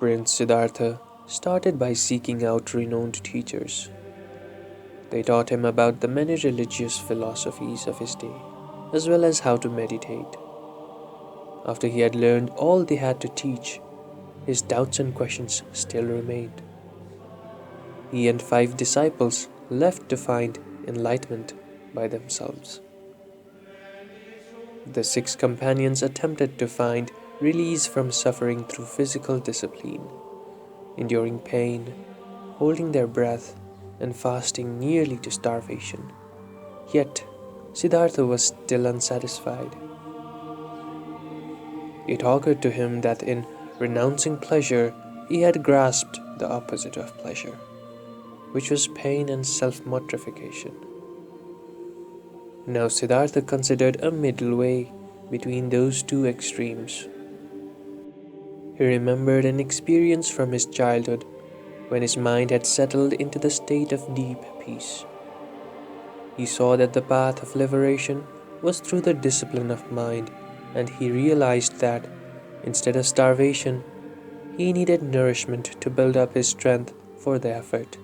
Prince Siddhartha started by seeking out renowned teachers. They taught him about the many religious philosophies of his day, as well as how to meditate. After he had learned all they had to teach, his doubts and questions still remained. He and 5 disciples left to find enlightenment by themselves. The 6 companions attempted to find release from suffering through physical discipline, enduring pain, holding their breath, and fasting nearly to starvation. Yet, Siddhartha was still unsatisfied. It occurred to him that in renouncing pleasure, he had grasped the opposite of pleasure, which was pain and self-mortification. Now Siddhartha considered a middle way between those 2 extremes. He remembered an experience from his childhood when his mind had settled into the state of deep peace. He saw that the path of liberation was through the discipline of mind, and he realized that, instead of starvation, he needed nourishment to build up his strength for the effort.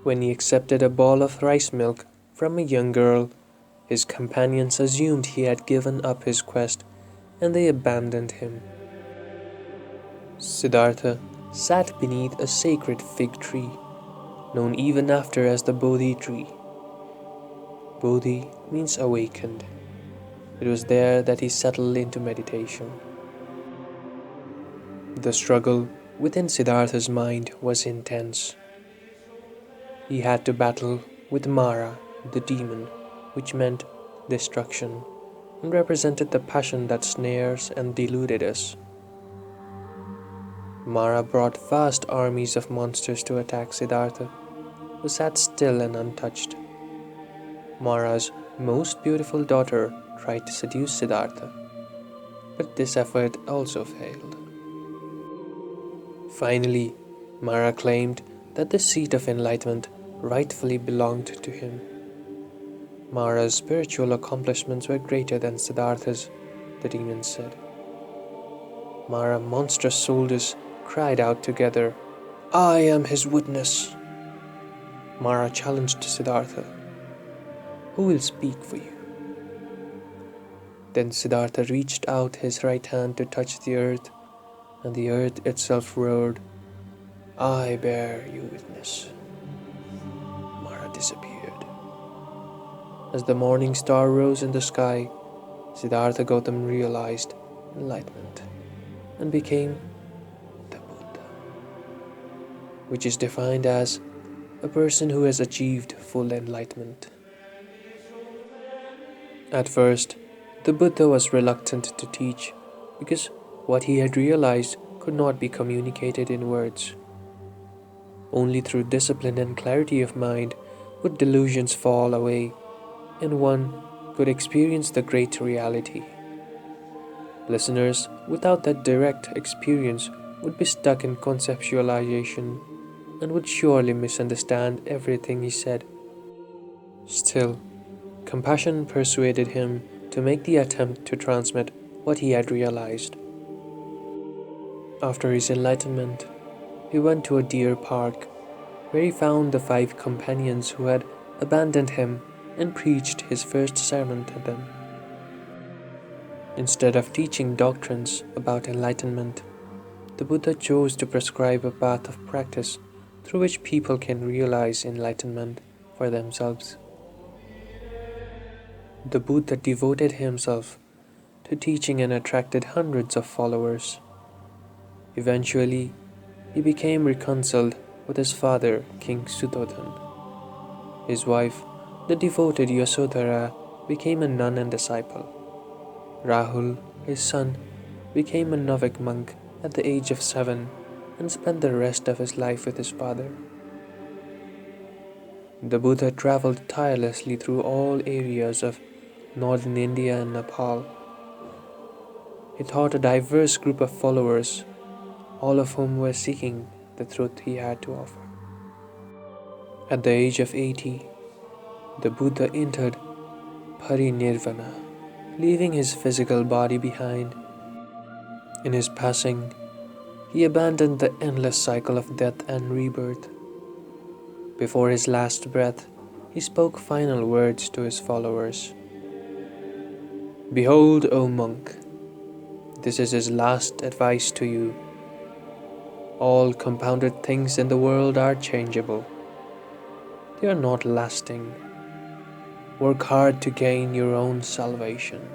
When he accepted a bowl of rice milk from a young girl, his companions assumed he had given up his quest and they abandoned him. Siddhartha sat beneath a sacred fig tree, known even after as the Bodhi tree. Bodhi means awakened. It was there that he settled into meditation. The struggle within Siddhartha's mind was intense. He had to battle with Mara, the demon, which meant destruction, and represented the passion that snares and deluded us. Mara brought vast armies of monsters to attack Siddhartha, who sat still and untouched. Mara's most beautiful daughter tried to seduce Siddhartha, but this effort also failed. Finally, Mara claimed that the seat of enlightenment rightfully belonged to him. Mara's spiritual accomplishments were greater than Siddhartha's, the demon said. Mara's monstrous soldiers cried out together, "I am his witness." Mara challenged Siddhartha, "Who will speak for you?" Then Siddhartha reached out his right hand to touch the earth, and the earth itself roared, "I bear you witness." Mara disappeared. As the morning star rose in the sky, Siddhartha Gautam realized enlightenment and became the Buddha, which is defined as a person who has achieved full enlightenment. At first, the Buddha was reluctant to teach because what he had realized could not be communicated in words. Only through discipline and clarity of mind would delusions fall away and one could experience the great reality. Listeners without that direct experience would be stuck in conceptualization and would surely misunderstand everything he said. Still, compassion persuaded him to make the attempt to transmit what he had realized. After his enlightenment, he went to a deer park where he found the 5 companions who had abandoned him and preached his first sermon to them. Instead of teaching doctrines about enlightenment, the Buddha chose to prescribe a path of practice through which people can realize enlightenment for themselves. The Buddha devoted himself to teaching and attracted hundreds of followers. Eventually, he became reconciled with his father, King Suddhodhan. His wife, the devoted Yasodhara, became a nun and disciple. Rahul, his son, became a Navik monk at the age of 7 and spent the rest of his life with his father. The Buddha traveled tirelessly through all areas of northern India and Nepal. He taught a diverse group of followers, all of whom were seeking the truth he had to offer. At the age of 80, the Buddha entered parinirvana, leaving his physical body behind. In his passing, He abandoned the endless cycle of death and rebirth. Before his last breath, he spoke final words to his followers. Behold, O monk, this is his last advice to you. All compounded things in the world are changeable. They are not lasting. Work hard to gain your own salvation.